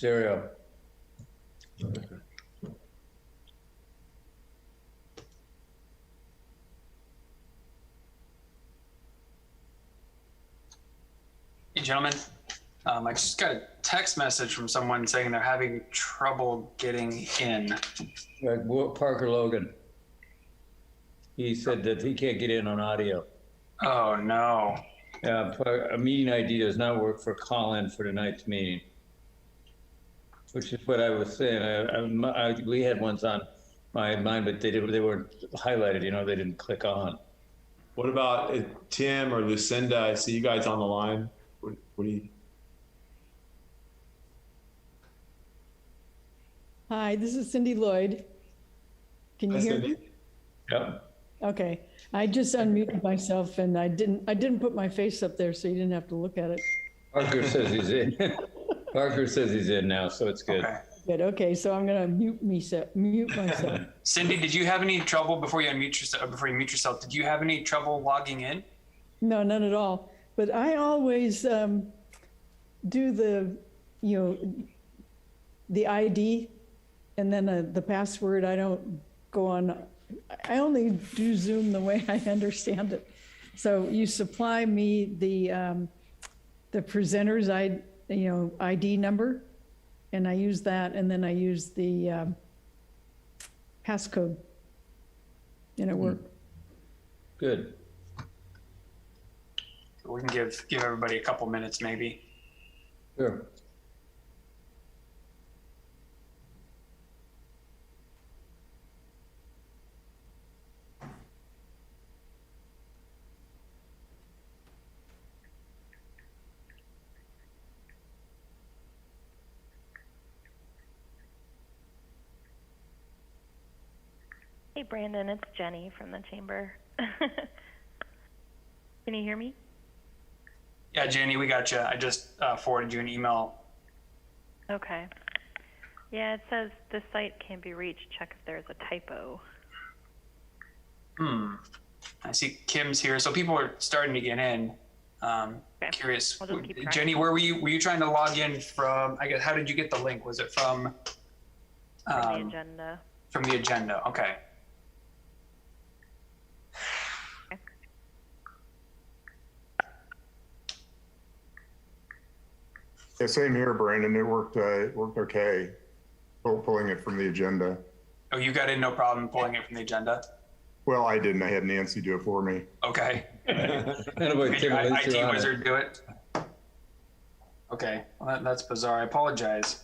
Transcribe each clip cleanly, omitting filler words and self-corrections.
stereo. Hey, gentlemen. I just got a text message from someone saying they're having trouble getting in. Like Parker Logan. He said that he can't get in on audio. Oh, no. A meeting ID does not work for call-in for tonight's meeting, which is what I was saying. We had ones on my mind, but they weren't highlighted. You know, they didn't click on. What about Tim or Lucinda? I see you guys on the line. What do you? Hi, this is Cindy Lloyd. Can you hear me? Yep. Okay, I just unmuted myself and I didn't put my face up there, so you didn't have to look at it. Parker says he's in. Parker says he's in now, so it's good. Okay. Good. Okay, so I'm gonna mute myself. Cindy, did you have any trouble before you mute yourself? Did you have any trouble logging in? No, none at all. But I always do the the ID and then the password. I don't go on. I only do Zoom the way I understand it. So you supply me the presenter's ID number, and I use that, and then I use the passcode, and it worked. Good. We can give everybody a couple minutes, maybe. Sure. Hey, Brandon, it's Jenny from the chamber. Can you hear me? Yeah, Jenny, we got you. I just forwarded you an email. Okay. Yeah, it says this site can't be reached. Check if there's a typo. I see Kim's here. So people are starting to get in. Okay. Curious. Jenny, where were you? Were you trying to log in from, I guess, how did you get the link? Was it from the agenda? From the agenda. Okay. Yeah, same here, Brandon. It worked okay. Pulling it from the agenda. Oh, you got in no problem pulling it from the agenda? Well, I didn't. I had Nancy do it for me. Okay. Anyway, Did your IT wizard do it? Okay. Well, that's bizarre. I apologize.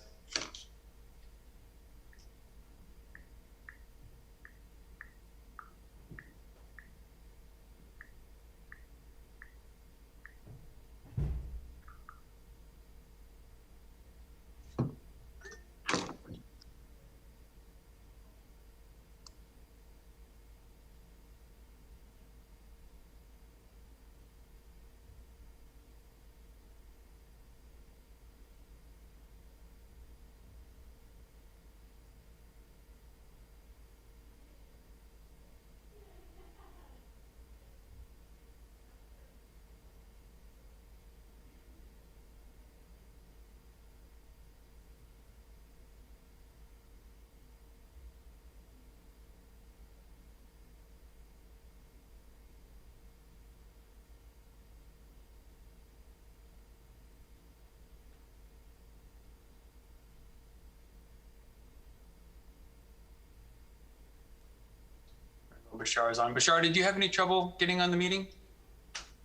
Bashar is on. Bashar, did you have any trouble getting on the meeting?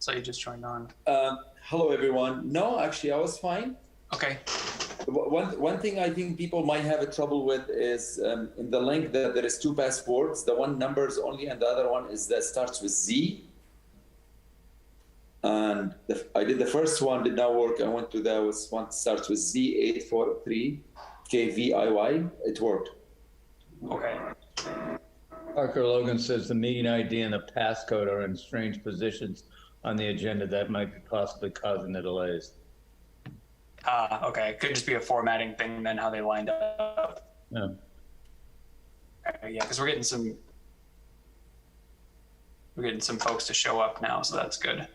So you just joined on. Hello, everyone. No, actually, I was fine. Okay. One thing I think people might have a trouble with is in the link that there is two passports. The one numbers only, and the other one is that starts with Z. And I did the first one, did not work. I went to the one that starts with Z843 KVIY. It worked. Okay. Parker Logan says the meeting ID and the passcode are in strange positions on the agenda. That might be possibly causing the delays. Okay. It could just be a formatting thing, then how they lined up. Yeah. Yeah, because we're getting some folks to show up now, so that's good.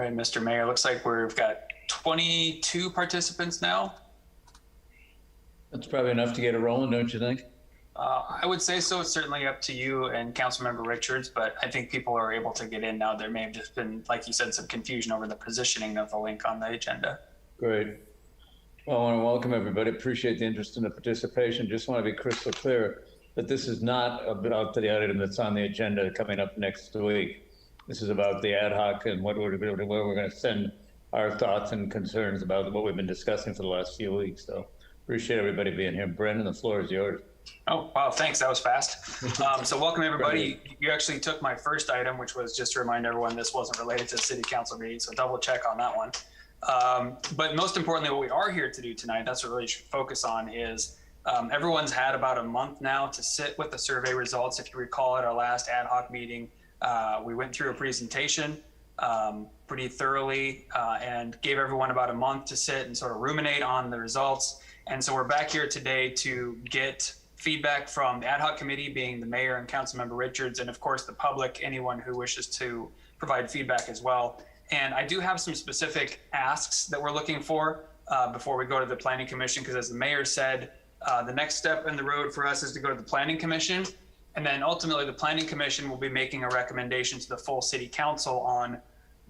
All right, Mr. Mayor, looks like we've got 22 participants now. That's probably enough to get it rolling, don't you think? I would say so. It's certainly up to you and Councilmember Richards, but I think people are able to get in now. There may have just been, like you said, some confusion over the positioning of the link on the agenda. Great. Well, I want to welcome everybody. Appreciate the interest and the participation. Just want to be crystal clear that this is not about the item that's on the agenda coming up next week. This is about the ad hoc and where we're going to send our thoughts and concerns about what we've been discussing for the last few weeks. So appreciate everybody being here. Brendan, the floor is yours. Oh, wow, thanks. That was fast. So welcome, everybody. You actually took my first item, which was just to remind everyone this wasn't related to the city council meeting, so double check on that one. But most importantly, what we are here to do tonight, that's what we really should focus on, is everyone's had about a month now to sit with the survey results. If you recall, at our last ad hoc meeting, we went through a presentation pretty thoroughly and gave everyone about a month to sit and sort of ruminate on the results. And so we're back here today to get feedback from the ad hoc committee, being the mayor and Councilmember Richards, and of course the public, anyone who wishes to provide feedback as well. And I do have some specific asks that we're looking for before we go to the Planning Commission, because as the mayor said, the next step in the road for us is to go to the Planning Commission. And then ultimately the Planning Commission will be making a recommendation to the full city council on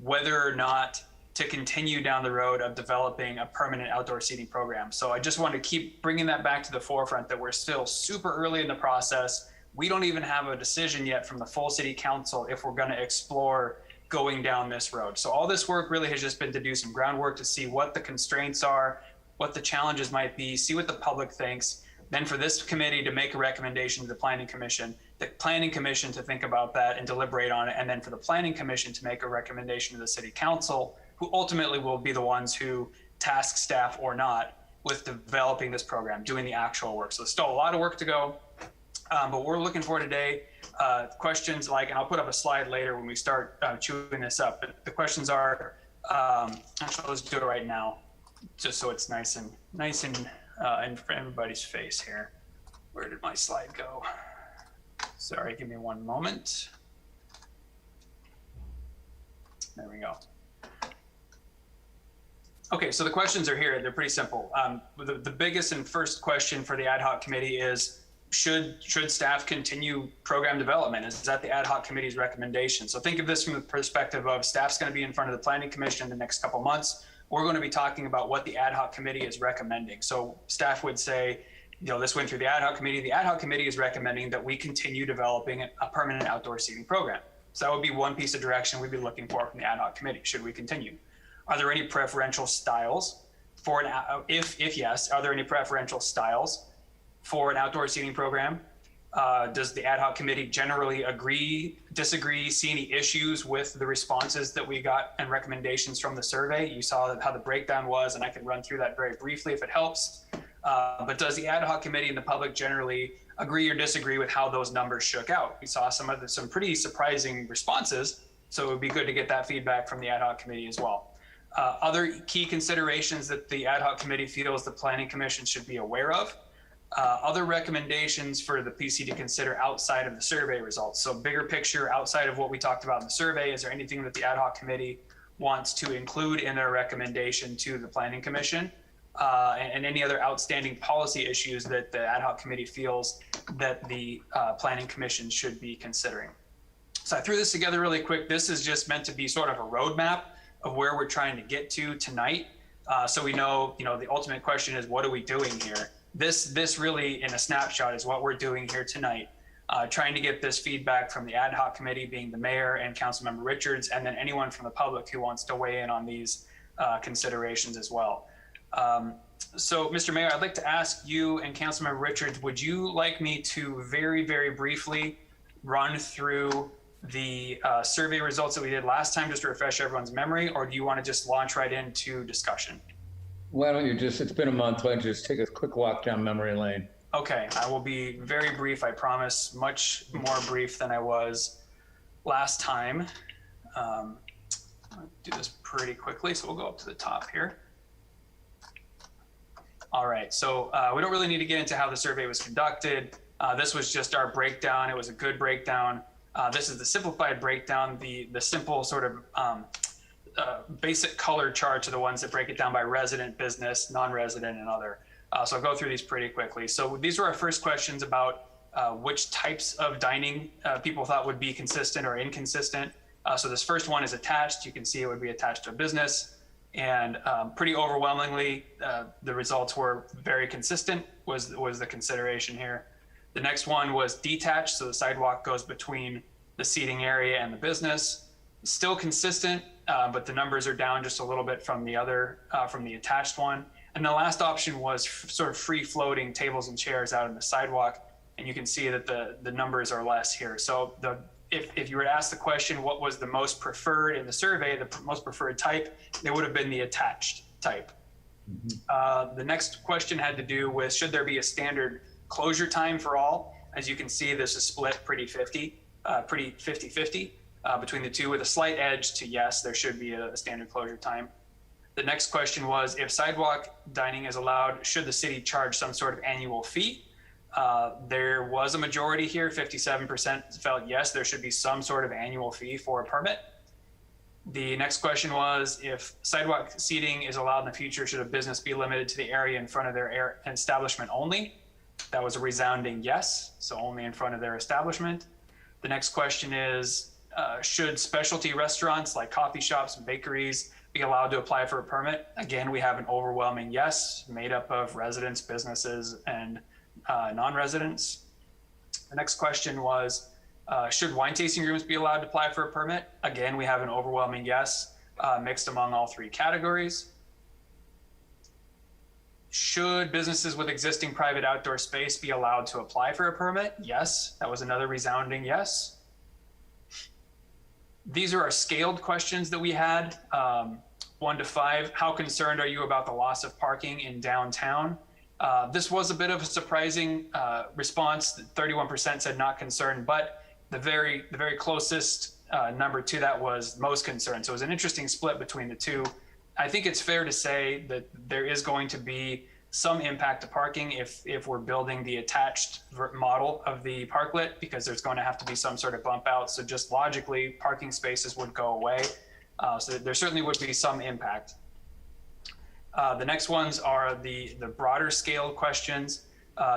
whether or not to continue down the road of developing a permanent outdoor seating program. So I just want to keep bringing that back to the forefront, that we're still super early in the process. We don't even have a decision yet from the full city council if we're going to explore going down this road. So all this work really has just been to do some groundwork to see what the constraints are, what the challenges might be, see what the public thinks, then for this committee to make a recommendation to the Planning Commission to think about that and deliberate on it, and then for the Planning Commission to make a recommendation to the City Council, who ultimately will be the ones who task staff or not with developing this program, doing the actual work. So there's still a lot of work to go, but what we're looking for today, questions like, and I'll put up a slide later when we start chewing this up, but the questions are, actually let's do it right now, just so it's nice and in for everybody's face here. Where did my slide go? Sorry, give me one moment. There we go. Okay, so the questions are here. They're pretty simple. The biggest and first question for the ad hoc committee is, should staff continue program development? Is that the ad hoc committee's recommendation? So think of this from the perspective of staff's going to be in front of the Planning Commission in the next couple months. We're going to be talking about what the ad hoc committee is recommending. So staff would say, this went through the ad hoc committee. The ad hoc committee is recommending that we continue developing a permanent outdoor seating program. So that would be one piece of direction we'd be looking for from the ad hoc committee. Should we continue? Are there any preferential styles for if yes, are there any preferential styles for an outdoor seating program? Does the ad hoc committee generally agree, disagree, see any issues with the responses that we got and recommendations from the survey? You saw how the breakdown was, and I can run through that very briefly if it helps. But does the ad hoc committee and the public generally agree or disagree with how those numbers shook out? We saw some pretty surprising responses, so it would be good to get that feedback from the ad hoc committee as well. Other key considerations that the ad hoc committee feels the Planning Commission should be aware of. Other recommendations for the PC to consider outside of the survey results. So bigger picture, outside of what we talked about in the survey, is there anything that the ad hoc committee wants to include in their recommendation to the Planning Commission? And any other outstanding policy issues that the ad hoc committee feels that the Planning Commission should be considering. So I threw this together really quick. This is just meant to be sort of a roadmap of where we're trying to get to tonight. So we know, the ultimate question is, what are we doing here? This really, in a snapshot, is what we're doing here tonight, trying to get this feedback from the ad hoc committee, being the mayor and Councilmember Richards, and then anyone from the public who wants to weigh in on these considerations as well. So, Mr. Mayor, I'd like to ask you and Councilmember Richards, would you like me to very, very briefly run through the survey results that we did last time, just to refresh everyone's memory, or do you want to just launch right into discussion? Why don't you it's been a month, why don't you just take a quick walk down memory lane? Okay, I will be very brief, I promise, much more brief than I was last time. I'll do this pretty quickly, so we'll go up to the top here. All right, so we don't really need to get into how the survey was conducted. This was just our breakdown. It was a good breakdown. This is the simplified breakdown. The simple sort of basic color charts are the ones that break it down by resident, business, non-resident, and other. So I'll go through these pretty quickly. So these were our first questions about which types of dining people thought would be consistent or inconsistent. So this first one is attached. You can see it would be attached to a business. And pretty overwhelmingly, the results were very consistent was the consideration here. The next one was detached. So the sidewalk goes between the seating area and the business. Still consistent, but the numbers are down just a little bit from the other, from the attached one. And the last option was sort of free floating tables and chairs out on the sidewalk. And you can see that the numbers are less here. So if you were to ask the question, what was the most preferred in the survey, the most preferred type, it would have been the attached type. The next question had to do with, should there be a standard closure time for all? As you can see, this is split pretty 50-50 between the two, with a slight edge to yes, there should be a standard closure time. The next question was, if sidewalk dining is allowed, should the city charge some sort of annual fee? There was a majority here, 57% felt yes, there should be some sort of annual fee for a permit. The next question was, if sidewalk seating is allowed in the future, should a business be limited to the area in front of their establishment only? That was a resounding yes, so only in front of their establishment. The next question is, should specialty restaurants like coffee shops and bakeries be allowed to apply for a permit? Again, we have an overwhelming yes, made up of residents, businesses, and non-residents. The next question was, should wine tasting rooms be allowed to apply for a permit? Again, we have an overwhelming yes, mixed among all three categories. Should businesses with existing private outdoor space be allowed to apply for a permit? Yes, that was another resounding yes. These are our scaled questions that we had, 1 to 5. How concerned are you about the loss of parking in downtown? This was a bit of a surprising response. 31% said not concerned, but the very closest number to that was most concerned. So it was an interesting split between the two. I think it's fair to say that there is going to be some impact to parking if we're building the attached model of the parklet, because there's going to have to be some sort of bump out. So just logically, parking spaces would go away. So there certainly would be some impact. The next ones are the broader scale questions.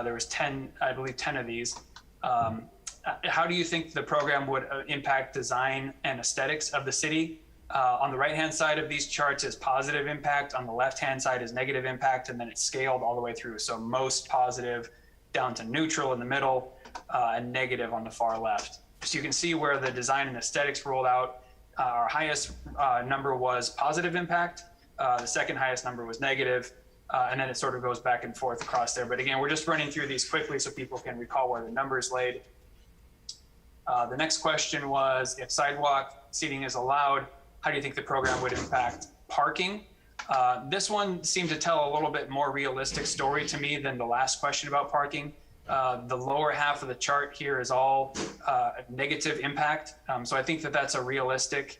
There was 10, I believe 10 of these. How do you think the program would impact design and aesthetics of the city? On the right-hand side of these charts is positive impact. On the left-hand side is negative impact, and then it's scaled all the way through. So most positive down to neutral in the middle, and negative on the far left. So you can see where the design and aesthetics rolled out. Our highest number was positive impact. The second highest number was negative, and then it sort of goes back and forth across there. But again, we're just running through these quickly so people can recall where the numbers laid. The next question was, if sidewalk seating is allowed, how do you think the program would impact parking? This one seemed to tell a little bit more realistic story to me than the last question about parking. The lower half of the chart here is all negative impact. So I think that that's a realistic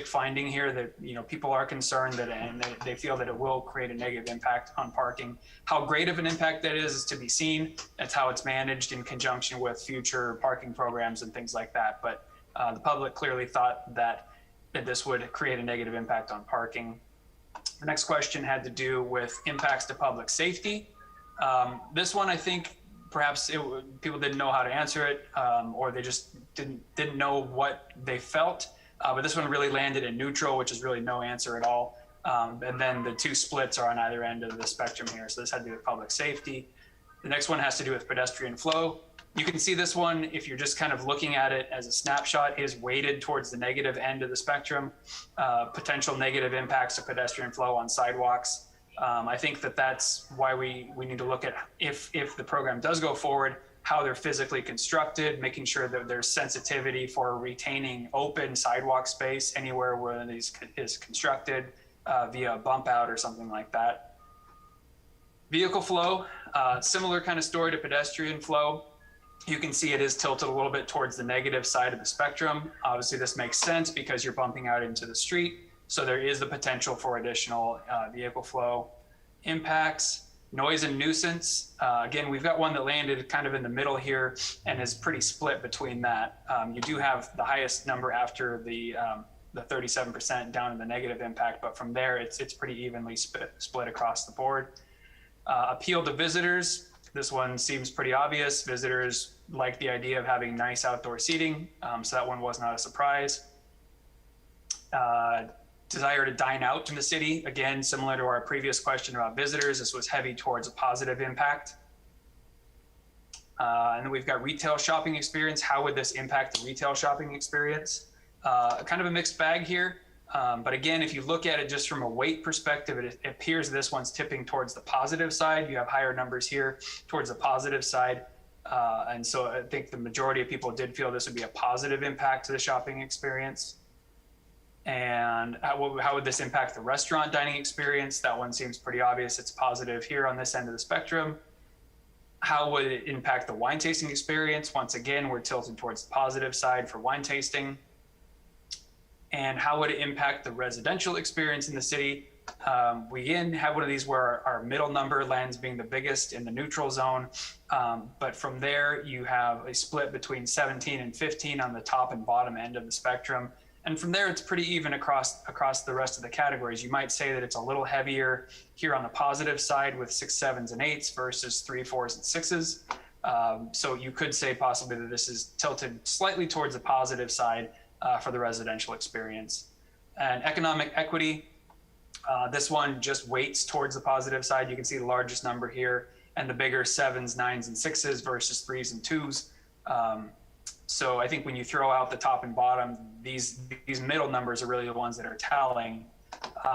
finding here, that people are concerned that, and they feel that it will create a negative impact on parking. How great of an impact that is to be seen. That's how it's managed in conjunction with future parking programs and things like that. But the public clearly thought that this would create a negative impact on parking. The next question had to do with impacts to public safety. This one, I think perhaps people didn't know how to answer it, or they just didn't know what they felt. But this one really landed in neutral, which is really no answer at all. And then the two splits are on either end of the spectrum here. So this had to do with public safety. The next one has to do with pedestrian flow. You can see this one, if you're just kind of looking at it as a snapshot, is weighted towards the negative end of the spectrum. Potential negative impacts of pedestrian flow on sidewalks. I think that that's why we need to look at, if the program does go forward, how they're physically constructed, making sure that there's sensitivity for retaining open sidewalk space anywhere where these is constructed via a bump out or something like that. Vehicle flow, similar kind of story to pedestrian flow. You can see it is tilted a little bit towards the negative side of the spectrum. Obviously, this makes sense because you're bumping out into the street. So there is the potential for additional vehicle flow impacts. Noise and nuisance. Again, we've got one that landed kind of in the middle here and is pretty split between that. You do have the highest number after the the 37% down in the negative impact, but from there it's pretty evenly split across the board. Appeal to visitors. This one seems pretty obvious. Visitors like the idea of having nice outdoor seating, so that one was not a surprise. Desire to dine out in the city. Again, similar to our previous question about visitors, this was heavy towards a positive impact. And then we've got retail shopping experience. How would this impact the retail shopping experience? Kind of a mixed bag here. But again, if you look at it just from a weight perspective, it appears this one's tipping towards the positive side. You have higher numbers here towards the positive side. And so I think the majority of people did feel this would be a positive impact to the shopping experience. And how would this impact the restaurant dining experience? That one seems pretty obvious. It's positive here on this end of the spectrum. How would it impact the wine tasting experience? Once again, we're tilted towards the positive side for wine tasting. And how would it impact the residential experience in the city? We again have one of these where our middle number lands being the biggest in the neutral zone. But from there, you have a split between 17 and 15 on the top and bottom end of the spectrum. And from there, it's pretty even across the rest of the categories. You might say that it's a little heavier here on the positive side with 6, 7s, and 8s versus 3, 4s, and 6s. So you could say possibly that this is tilted slightly towards the positive side for the residential experience. And economic equity, this one just weights towards the positive side. You can see the largest number here and the bigger 7s, 9s, and 6s versus 3s and 2s. So I think when you throw out the top and bottom, these middle numbers are really the ones that are tallying.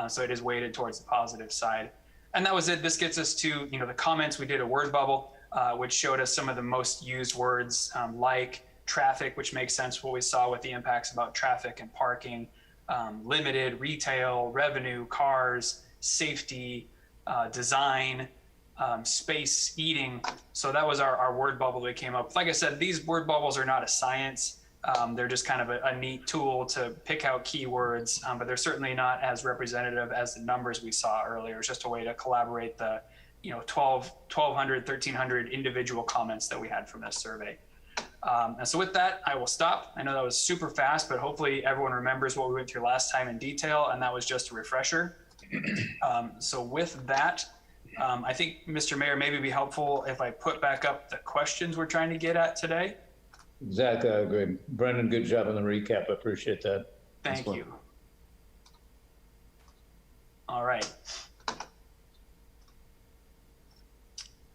So it is weighted towards the positive side. And that was it. This gets us to the comments. We did a word bubble, which showed us some of the most used words like traffic, which makes sense what we saw with the impacts about traffic and parking, limited, retail, revenue, cars, safety, design, space, eating. So that was our word bubble that came up. Like I said, these word bubbles are not a science. They're just kind of a neat tool to pick out keywords, but they're certainly not as representative as the numbers we saw earlier. It's just a way to collaborate the 1,200, 1,300 individual comments that we had from this survey. And so with that, I will stop. I know that was super fast, but hopefully everyone remembers what we went through last time in detail, and that was just a refresher. So with that, I think, Mr. Mayor, maybe it'd be helpful if I put back up the questions we're trying to get at today. Exactly, I agree. Brendan, good job on the recap. I appreciate that. Thank you. All right.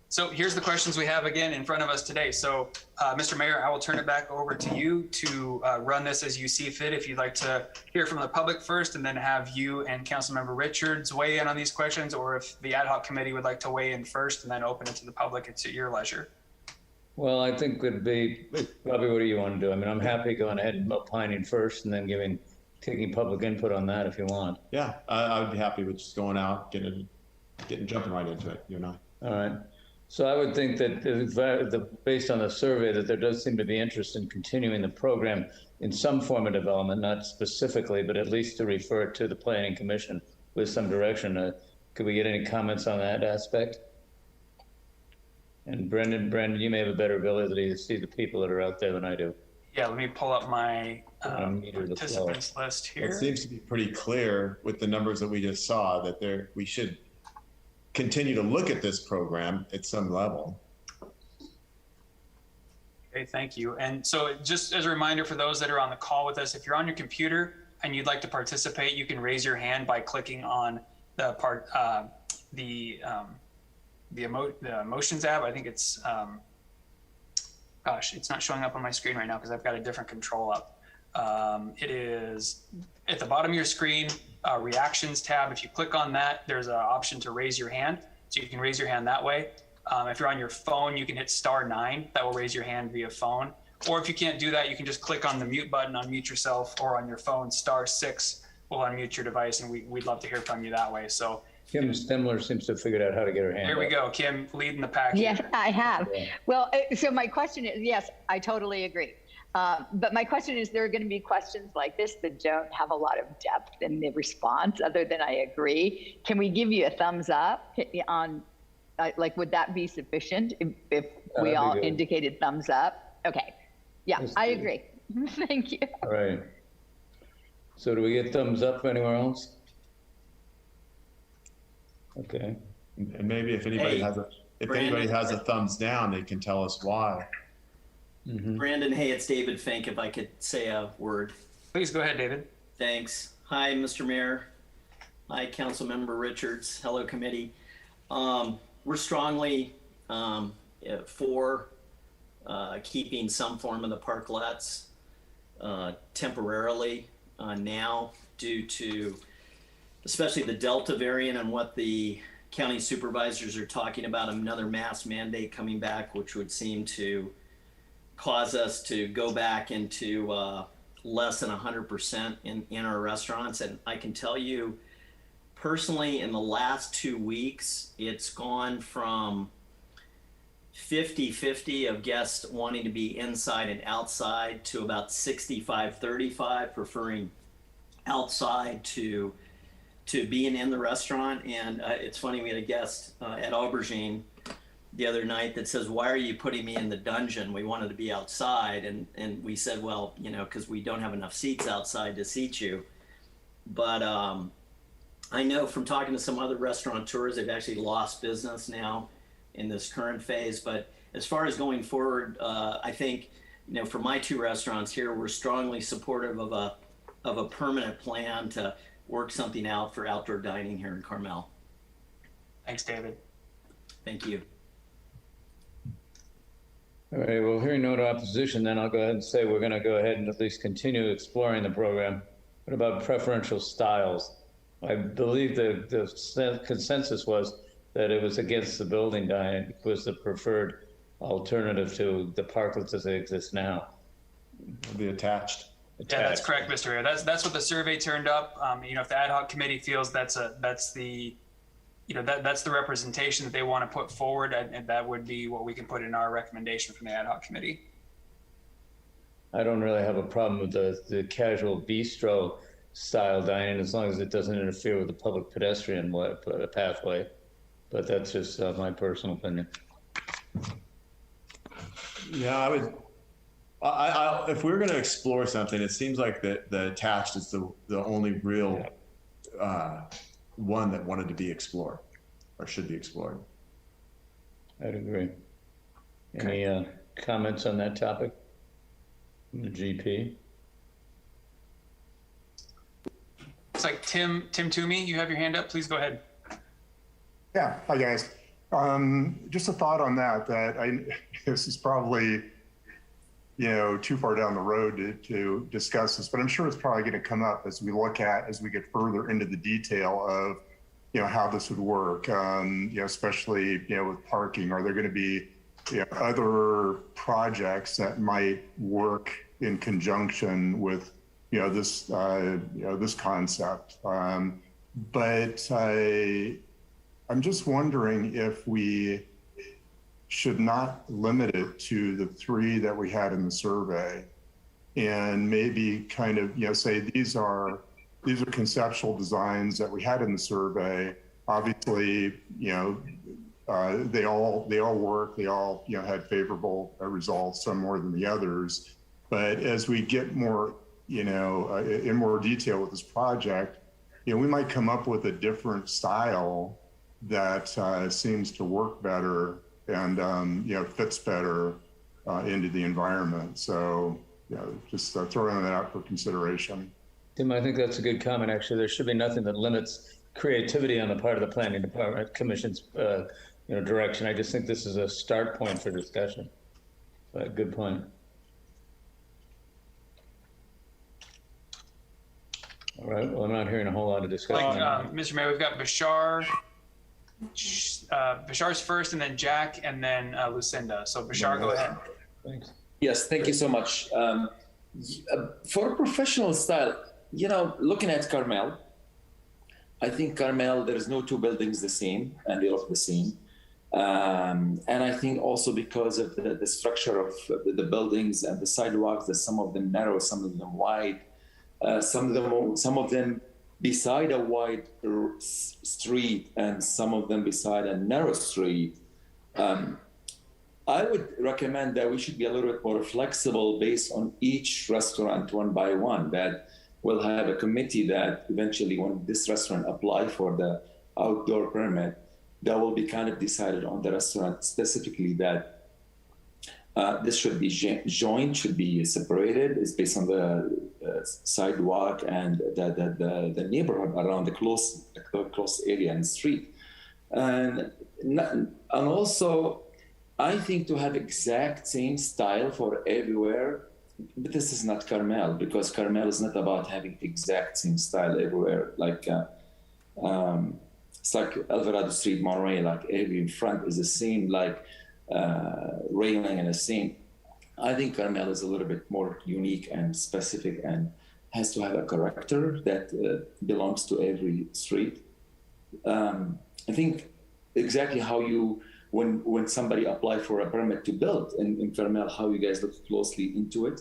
So here's the questions we have again in front of us today. So, Mr. Mayor, I will turn it back over to you to run this as you see fit. If you'd like to hear from the public first and then have you and Councilmember Richards weigh in on these questions, or if the ad hoc committee would like to weigh in first and then open it to the public, it's at your leisure. Well, I think it's probably what do you want to do? I mean, I'm happy going ahead and opining first and then taking public input on that if you want. Yeah, I would be happy with just going out, jumping right into it. You and I. All right. So I would think that based on the survey that there does seem to be interest in continuing the program in some form of development, not specifically, but at least to refer it to the Planning Commission with some direction. Could we get any comments on that aspect? And Brendan, you may have a better ability to see the people that are out there than I do. Yeah, let me pull up my participants list here. It seems to be pretty clear with the numbers that we just saw that we should continue to look at this program at some level. Okay, thank you. And so just as a reminder for those that are on the call with us, if you're on your computer and you'd like to participate, you can raise your hand by clicking on the Emotions app. I think it's, gosh, it's not showing up on my screen right now because I've got a different control up. It is at the bottom of your screen, Reactions tab. If you click on that, there's an option to raise your hand. So you can raise your hand that way. If you're on your phone, you can hit *9. That will raise your hand via phone. Or if you can't do that, you can just click on the mute button, unmute yourself, or on your phone, *6 will unmute your device, and we'd love to hear from you that way. So Kim Stemler seems to have figured out how to get her hand there we up. go. Kim, leading the pack. Yes, here. I have. Yeah. Well, so my question is, yes, I totally agree. But my question is, there are going to be questions like this that don't have a lot of depth in the response other than I agree. Can we give you a thumbs up on, would that be sufficient if we all indicated thumbs up? Okay. Yeah, I agree. Thank you. All right. So do we get thumbs up anywhere else? Okay. And maybe if anybody Hey, anybody has a thumbs down, they can tell us why. Brandon, hey, it's David Fink. If I could say a word. Please go ahead, David. Thanks. Hi, Mr. Mayor. Hi, Councilmember Richards. Hello, committee. We're strongly for keeping some form of the parklets temporarily now due to especially the Delta variant and what the county supervisors are talking about, another mask mandate coming back, which would seem to cause us to go back into less than 100% in our restaurants. And I can tell you personally, in the last 2 weeks, it's gone from 50-50 of guests wanting to be inside and outside to about 65-35 preferring outside to being in the restaurant. And it's funny, we had a guest at Aubergine the other night that says, "Why are you putting me in the dungeon? We wanted to be outside." And we said, well, you know, because we don't have enough seats outside to seat you. But I know from talking to some other restaurateurs, they've actually lost business now in this current phase. But as far as going forward, I think, you know, for my 2 restaurants here, we're strongly supportive of a permanent plan to work something out for outdoor dining here in Carmel. Thanks, David. Thank you. All right, well, hearing no opposition, then I'll go ahead and say we're going to go ahead and at least continue exploring the program. What about preferential styles? I believe the consensus was that it was against the building diet, was the preferred alternative to the parklets as they exist now. It'll be attached. Yeah, that's correct, Mr. Mayor. That's what the survey turned up. You know, if the ad hoc committee feels that's the representation that they want to put forward, and that would be what we can put in our recommendation from the ad hoc committee. I don't really have a problem with the casual bistro style dining as long as it doesn't interfere with the public pedestrian pathway. But that's just my personal opinion. Yeah, if we're going to explore something, it seems like the attached is the only real one that wanted to be explored or should be explored. I'd agree. Any comments on that topic from the GP? It's like Tim Toomey, you have your hand up. Please go ahead. Yeah, hi guys. Just a thought on that this is probably, you know, too far down the road to discuss this, but I'm sure it's probably going to come up as we get further into the detail of, you know, how this would work, you know, especially, you know, with parking. Are there going to be, you know, other projects that might work in conjunction with, you know, this concept? But I'm just wondering if we should not limit it to the 3 that we had in the survey, and maybe kind of, you know, say these are conceptual designs that we had in the survey. Obviously, you know, they all work. They all, you know, had favorable results, some more than the others. But as we get more, you know, in more detail with this project, you know, we might come up with a different style that seems to work better and you know, fits better into the environment. So, you know, just throwing that out for consideration. Tim, I think that's a good comment. Actually, there should be nothing that limits creativity on the part of the planning department commission's you know, direction. I just think this is a start point for discussion. But good point. All right. Well, I'm not hearing a whole lot of discussion. Mr. Mayor, we've got Bashar. Bashar's first, and then Jack, and then Lucinda. So Bashar, go ahead. Thanks. Yes, thank you so much. For a professional style, you know, looking at Carmel, I think Carmel, there is no 2 buildings the same, and they look the same. And I think also because of the structure of the buildings and the sidewalks, that some of them narrow, some of them wide, some of them beside a wide street and some of them beside a narrow street. I would recommend that we should be a little bit more flexible based on each restaurant one by one, that we'll have a committee that eventually, when this restaurant apply for the outdoor permit, that will be kind of decided on the restaurant specifically that this should be joined, should be separated. It's based on the sidewalk and the neighborhood around the close area and street. And also, I think to have exact same style for everywhere, but this is not Carmel, because Carmel is not about having exact same style everywhere. Like it's like Alvarado Street, Monterey, like every front is the same, like railing and the same. I think Carmel is a little bit more unique and specific and has to have a character that belongs to every street. I think exactly how you, when somebody apply for a permit to build in Carmel, how you guys look closely into it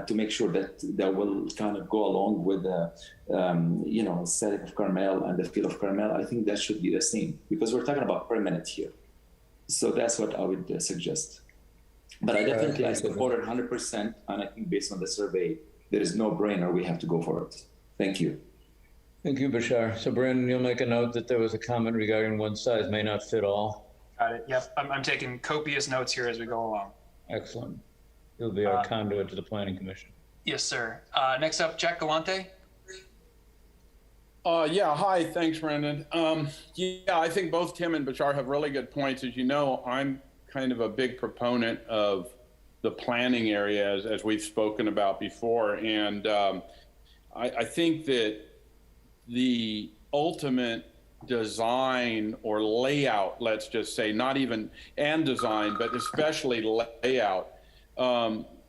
to make sure that that will kind of go along with the aesthetic of Carmel and the feel of Carmel. I think that should be the same, because we're talking about permanent here. So that's what I would suggest. But I definitely I support it 100%, and I think based on the survey, there is no brainer. We have to go for it. Thank you. Thank you, Bashar. So Brandon, you'll make a note that there was a comment regarding one size may not fit all. Got it. Yep. I'm taking copious notes here as we go along. Excellent. You'll be our conduit to the Planning Commission. Yes, sir. Next up, Jack Galante. Yeah, hi, thanks, Brandon. Yeah, I think both Tim and Bashar have really good points. As you know, I'm kind of a big proponent of the planning area, as we've spoken about before. And I think that the ultimate design or layout, let's just say, not even and design, but especially layout,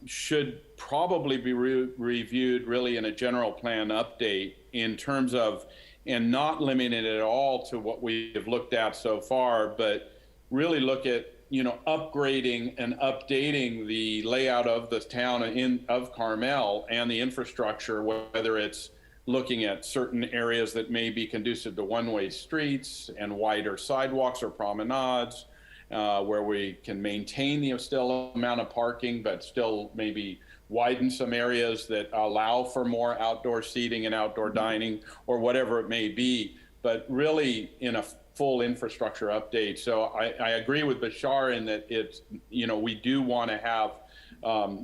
should probably be reviewed really in a general plan update in terms of, and not limited at all to what we have looked at so far, but really look at, upgrading and updating the layout of the town of Carmel and the infrastructure, whether it's looking at certain areas that may be conducive to one-way streets and wider sidewalks or promenades, where we can maintain the still amount of parking, but still maybe widen some areas that allow for more outdoor seating and outdoor dining, or whatever it may be, but really in a full infrastructure update. So I agree with Bashar in that it's, we do want to have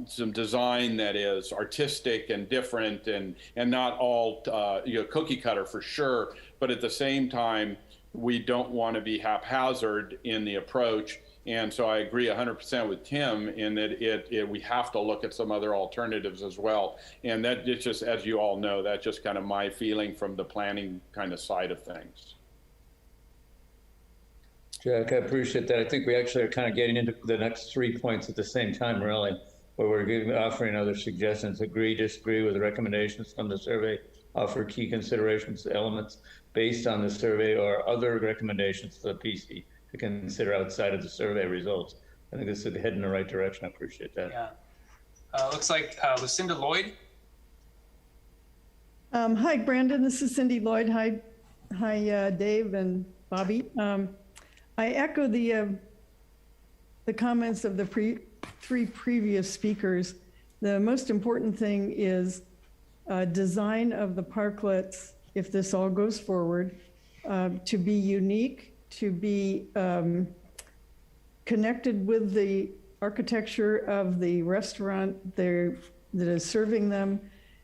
some design that is artistic and different and not all cookie cutter for sure, but at the same time, we don't want to be haphazard in the approach. And so I agree 100% with Tim in that we have to look at some other alternatives as well. And that it's just, as you all know, that's just kind of my feeling from the planning kind of side of things. Jack, I appreciate that. I think we actually are kind of getting into the next 3 points at the same time, really, where we're offering other suggestions, agree, disagree with the recommendations from the survey, offer key considerations, elements based on the survey, or other recommendations to the PC to consider outside of the survey results. I think this is heading in the right direction. I appreciate that. Yeah. Looks like Lucinda Lloyd. Hi, Brandon. This is Cindy Lloyd. Hi, Dave and Bobby. I echo the comments of the three previous speakers. The most important thing is design of the parklets, if this all goes forward, to be unique, to be connected with the architecture of the restaurant that is serving them.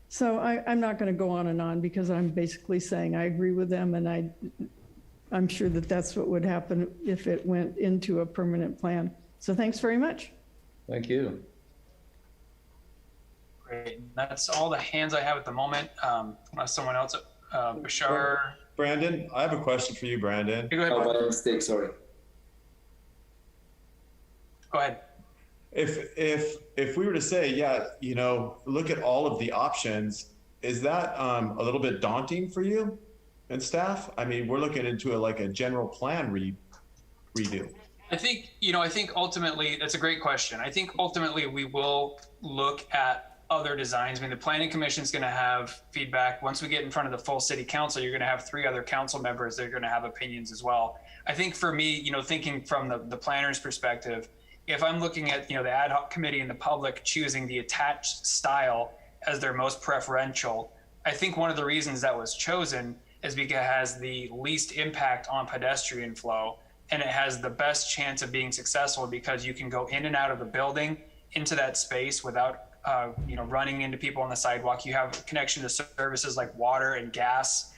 So I'm not going to go on and on, because I'm basically saying I agree with them, and I'm sure that that's what would happen if it went into a permanent plan. So thanks very much. Thank you. Great. That's all the hands I have at the moment. Unless someone else, Bashar. Brandon, I have a question for you, Brandon. Go ahead. Oh, my mistake, sorry. Go ahead. If we were to say, yeah, look at all of the options, is that a little bit daunting for you and staff? I mean, we're looking into a general plan redo. I think ultimately, that's a great question. I think ultimately we will look at other designs. I mean, the Planning Commission is going to have feedback. Once we get in front of the full city council, you're going to have 3 other council members that are going to have opinions as well. I think for me, thinking from the planner's perspective, if I'm looking at, the ad hoc committee and the public choosing the attached style as their most preferential, I think one of the reasons that was chosen is because it has the least impact on pedestrian flow, and it has the best chance of being successful because you can go in and out of the building into that space without running into people on the sidewalk. You have connection to services like water and gas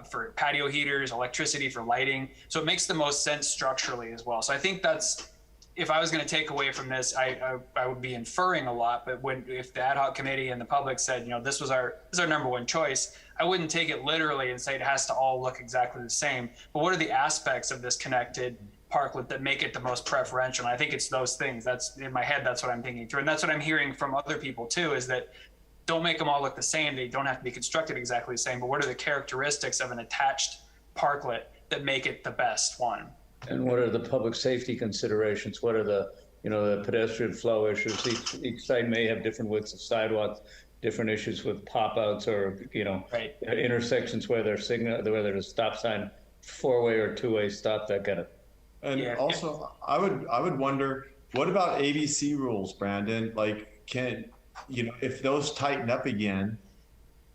for patio heaters, electricity for lighting. So it makes the most sense structurally as well. So I think that's, if I was going to take away from this, I would be inferring a lot. But if the ad hoc committee and the public said, this is our number one choice, I wouldn't take it literally and say it has to all look exactly the same. But what are the aspects of this connected parklet that make it the most preferential? And I think it's those things. That's in my head. That's what I'm thinking through. And that's what I'm hearing from other people too, is that don't make them all look the same. They don't have to be constructed exactly the same, but what are the characteristics of an attached parklet that make it the best one? And what are the public safety considerations? What are the pedestrian flow issues? Each site may have different widths of sidewalks, different issues with pop-outs or, Right. intersections where there's a stop sign, four-way or two-way stop, that kind of. And also, I would wonder, what about ABC rules, Brandon? Like, if those tighten up again,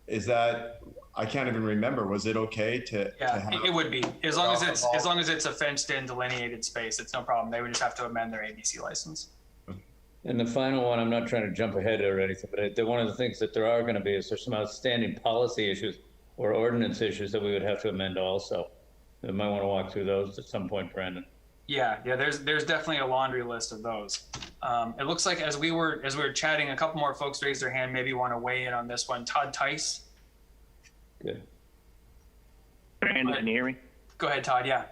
is that, I can't even remember, was it okay to have? It would be, as long as it's a fenced-in delineated space, it's no problem. They would just have to amend their ABC license. And the final one, I'm not trying to jump ahead or anything, but one of the things that there are going to be is there's some outstanding policy issues or ordinance issues that we would have to amend also. We might want to walk through those at some point, Brandon. Yeah, there's definitely a laundry list of those. It looks like as we were chatting, a couple more folks raised their hand, maybe want to weigh in on this one. Todd Tice. Good. Brandon, can you hear me? Go ahead, Todd. Yeah.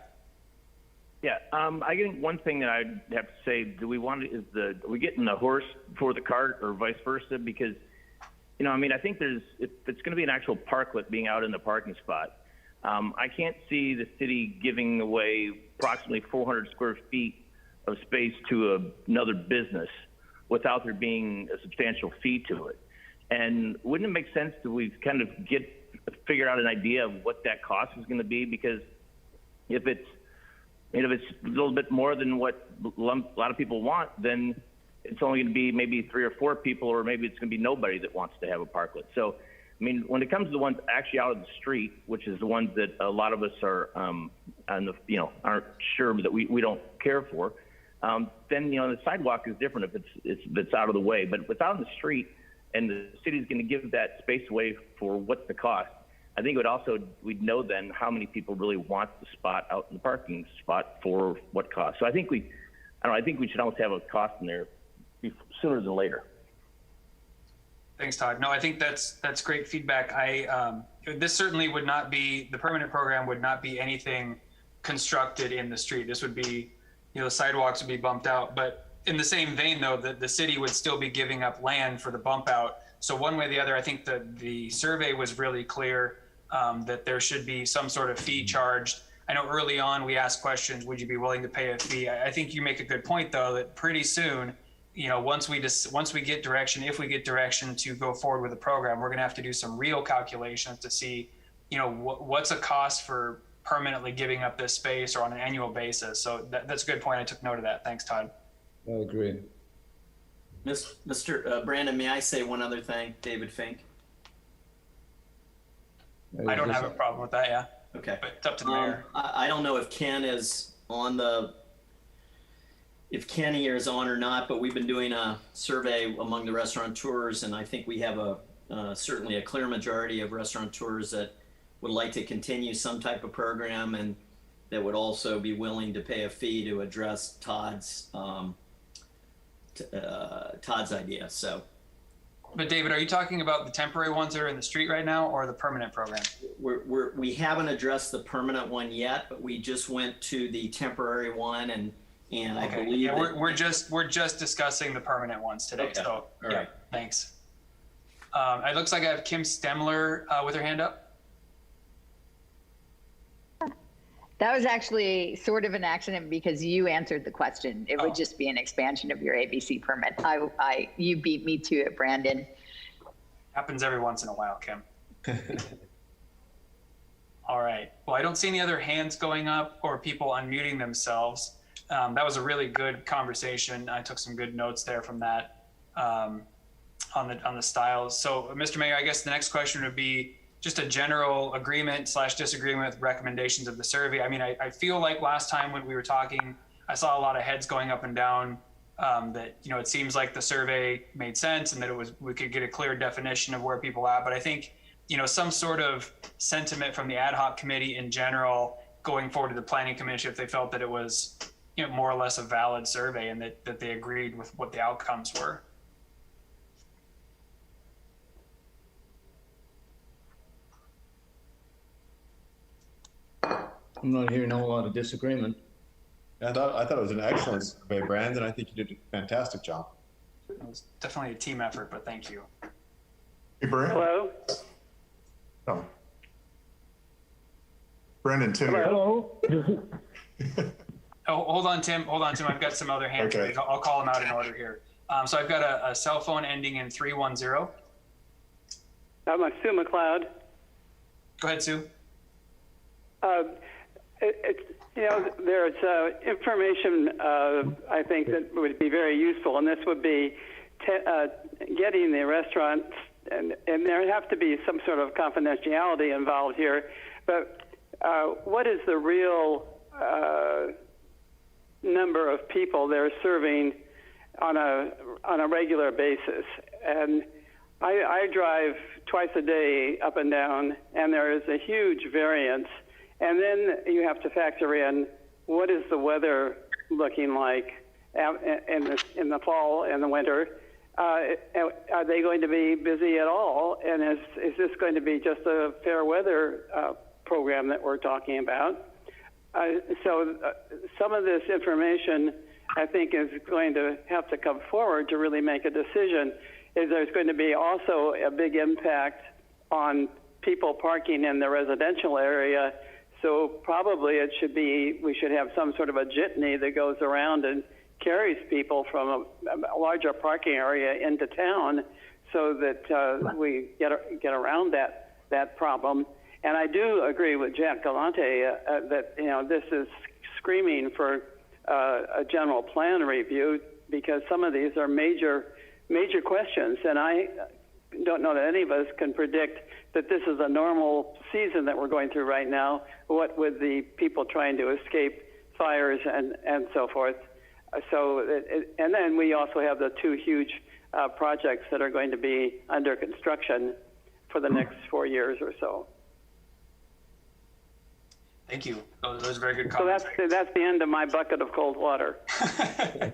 Yeah. I think one thing that I'd have to say, are we getting the horse before the cart or vice versa? Because, I think if it's going to be an actual parklet being out in the parking spot, I can't see the city giving away approximately 400 square feet of space to another business without there being a substantial fee to it. And wouldn't it make sense that we kind of figure out an idea of what that cost is going to be? Because if it's a little bit more than what a lot of people want, then it's only going to be maybe 3 or 4 people, or maybe it's going to be nobody that wants to have a parklet. So, when it comes to the ones actually out of the street, which is the ones that a lot of us are, aren't sure that we don't care for, then the sidewalk is different if it's out of the way. But if it's out in the street and the city's going to give that space away for what's the cost, I think we'd know then how many people really want the spot out in the parking spot for what cost. So I think we should almost have a cost in there sooner than later. Thanks, Todd. No, I think that's great feedback. This certainly would not be, the permanent program would not be anything constructed in the street. This would be, the sidewalks would be bumped out. But in the same vein, though, the city would still be giving up land for the bump out. So one way or the other, I think the survey was really clear that there should be some sort of fee charged. I know early on we asked questions, would you be willing to pay a fee? I think you make a good point, though, that pretty soon, once we get direction, if we get direction to go forward with the program, we're going to have to do some real calculations to see, what's a cost for permanently giving up this space or on an annual basis. So that's a good point. I took note of that. Thanks, Todd. I agree. Mr. Brandon, may I say one other thing? David Fink. I don't have a problem with that. Yeah. Okay. But it's up to the mayor. I don't know if Ken is if Kenny is on or not, but we've been doing a survey among the restaurateurs, and I think we have certainly a clear majority of restaurateurs that would like to continue some type of program and that would also be willing to pay a fee to address Todd's idea. So. But David, are you talking about the temporary ones that are in the street right now, or the permanent program? We haven't addressed the permanent one yet, but we just went to the temporary one, and I believe. Yeah, we're just discussing the permanent ones today. Okay. So all yeah, right. Thanks. It looks like I have Kim Stemler with her hand up. That was actually sort of an accident because you answered the question. It would just be an expansion of your ABC permit. You beat me to it, Brandon. Happens every once in a while, Kim. All right. Well, I don't see any other hands going up or people unmuting themselves. That was a really good conversation. I took some good notes there from that. on the styles. So, Mr. Mayor, I guess the next question would be just a general agreement / disagreement with recommendations of the survey. I mean, I feel like last time when we were talking, I saw a lot of heads going up and down. That, you know, it seems like the survey made sense and that we could get a clear definition of where people are at. But I think, you know, some sort of sentiment from the ad hoc committee in general going forward to the planning commission, if they felt that it was, you know, more or less a valid survey and that they agreed with what the outcomes were. I'm not hearing a whole lot of disagreement. I thought it was an excellent survey, Brandon. I think you did a fantastic job. It was definitely a team effort, but thank you. Hey, Brandon. Hello? Oh. Brandon, Tim. Hello? Oh, hold on, Tim. I've got some other hands. Okay. I'll call them out in order here. So I've got a cell phone ending in 310. I'm Sue McLeod. Go ahead, Sue. You know, there's information I think that would be very useful, and this would be getting the restaurants, and there have to be some sort of confidentiality involved here, but what is the real number of people they're serving on a regular basis? And I drive twice a day up and down, and there is a huge variance. And then you have to factor in what is the weather looking like in the fall and the winter. Are they going to be busy at all? And is this going to be just a fair weather program that we're talking about? So some of this information, I think, is going to have to come forward to really make a decision. Is there's going to be also a big impact on people parking in the residential area. So probably we should have some sort of a jitney that goes around and carries people from a larger parking area into town, so that we get around that problem. And I do agree with Jack Galante that, you know, this is screaming for a general plan review, because some of these are major questions, and I don't know that any of us can predict that this is a normal season that we're going through right now, what with the people trying to escape fires and so forth. And then we also have the two huge projects that are going to be under construction for the next 4 years or so. Thank you. Those are very good comments. So that's the end of my bucket of cold water. I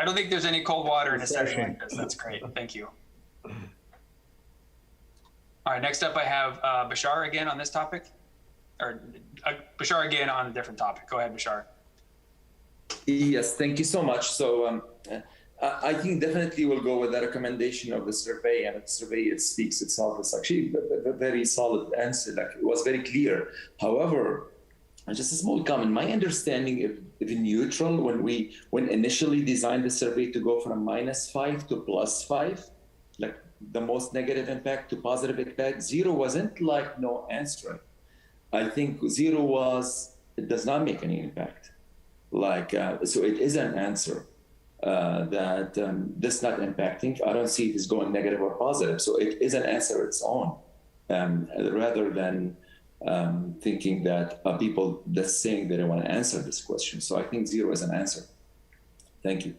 don't think there's any cold water in a setting like this. That's great. Thank you. All right, next up I have Bashar again on this topic, or Bashar again on a different topic. Go ahead, Bashar. Yes, thank you so much. So I think definitely we'll go with the recommendation of the survey, and the survey, it speaks itself. It's actually a very solid answer. Like, it was very clear. However, just a small comment. My understanding, if neutral, when initially designed the survey to go from -5 to +5, like the most negative impact to positive impact, 0 wasn't like no answer. I think 0 was, it does not make any impact. Like, so it is an answer that this not impacting. I don't see it as going negative or positive. So it is an answer its own, rather than thinking that people that's saying they don't want to answer this question. So I think 0 is an answer. Thank you.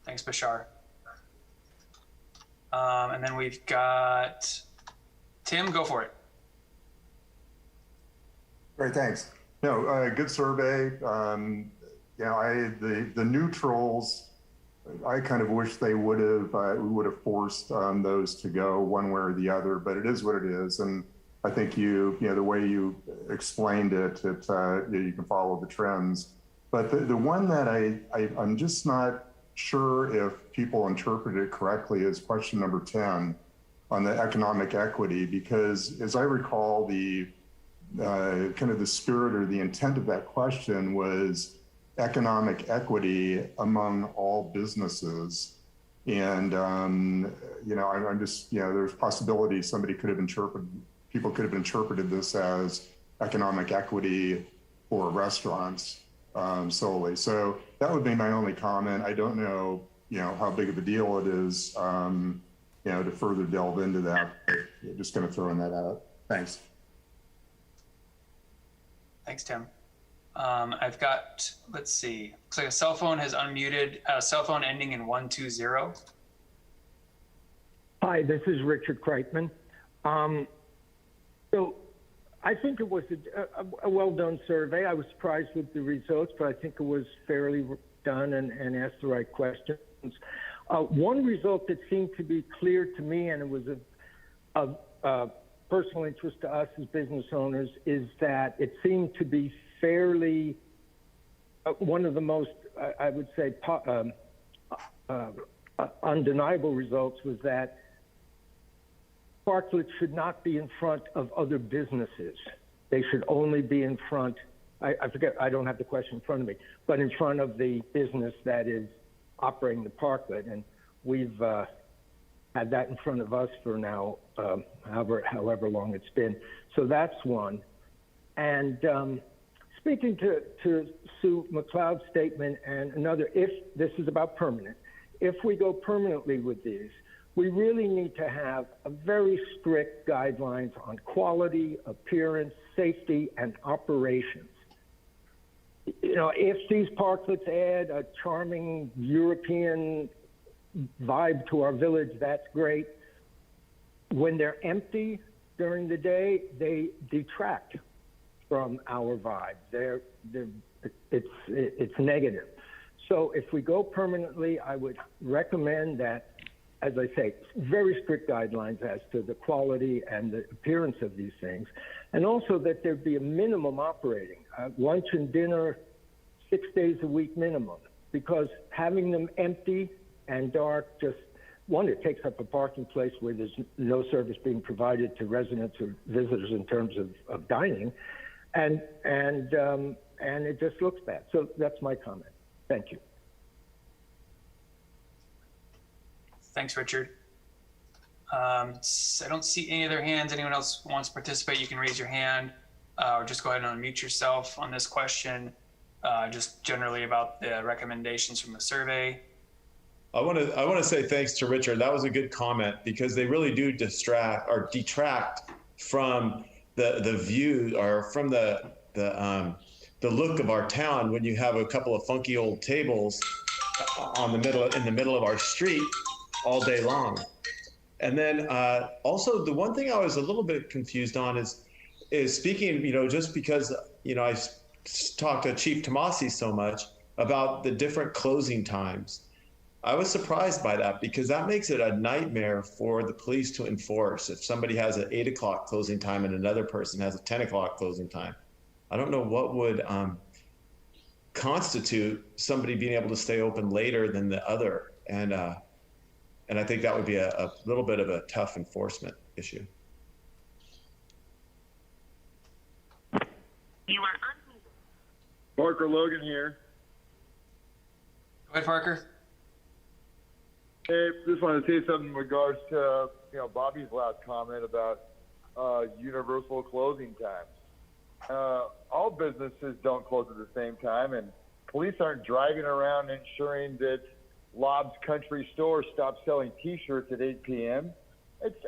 Thanks, Bashar. And then we've got Tim. Go for it. Great, thanks. No, good survey. You know, the neutrals, I kind of wish we would have forced those to go one way or the other, but it is what it is. And I think you know, the way you explained it, you can follow the trends. But the one that I'm just not sure if people interpret it correctly is question number 10 on the economic equity, because as I recall, the kind of the spirit or the intent of that question was economic equity among all businesses. And, you know, I'm just, you know, there's possibility people could have interpreted this as economic equity for restaurants. solely. So that would be my only comment. I don't know, how big of a deal it is, to further delve into that. Just going to throw that out. Thanks. Thanks, Tim. I've got, let's see, looks like a cell phone has unmuted, cell phone ending in 120. Hi, this is Richard Kreitman. So I think it was a well-done survey. I was surprised with the results, but I think it was fairly done and asked the right questions. One result that seemed to be clear to me, and it was of personal interest to us as business owners, is that it seemed to be fairly one of the most, I would say, undeniable results was that parklets should not be in front of other businesses. They should only be in front, I forget, I don't have the question in front of me, but in front of the business that is operating the parklet. And we've had that in front of us for now, however long it's been. So that's one. And speaking to Sue McLeod's statement and another, if this is about permanent, if we go permanently with these, we really need to have a very strict guidelines on quality, appearance, safety, and operations. If these parklets add a charming European vibe to our village, that's great. When they're empty during the day, they detract from our vibe. It's negative. So if we go permanently, I would recommend that, as I say, very strict guidelines as to the quality and the appearance of these things, and also that there be a minimum operating, lunch and dinner, 6 days a week minimum, because having them empty and dark, just one, it takes up a parking place where there's no service being provided to residents or visitors in terms of dining, and it just looks bad. So that's my comment. Thank you. Thanks, Richard. I don't see any other hands. Anyone else wants to participate, you can raise your hand or just go ahead and unmute yourself on this question, just generally about the recommendations from the survey. I want to say thanks to Richard. That was a good comment, because they really do detract from the view, or from the look of our town when you have a couple of funky old tables in the middle of our street all day long. And then also the one thing I was a little bit confused on is speaking, just because, I talked to Chief Tomasi so much about the different closing times. I was surprised by that, because that makes it a nightmare for the police to enforce. If somebody has an 8 o'clock closing time and another person has a 10 o'clock closing time, I don't know what would constitute somebody being able to stay open later than the other. And I think that would be a little bit of a tough enforcement issue. Parker Logan here. Go ahead, Parker. Hey, just wanted to say something in regards to Bobby's last comment about universal closing times. All businesses don't close at the same time, and police aren't driving around ensuring that Lob's Country Store stops selling T-shirts at 8 p.m.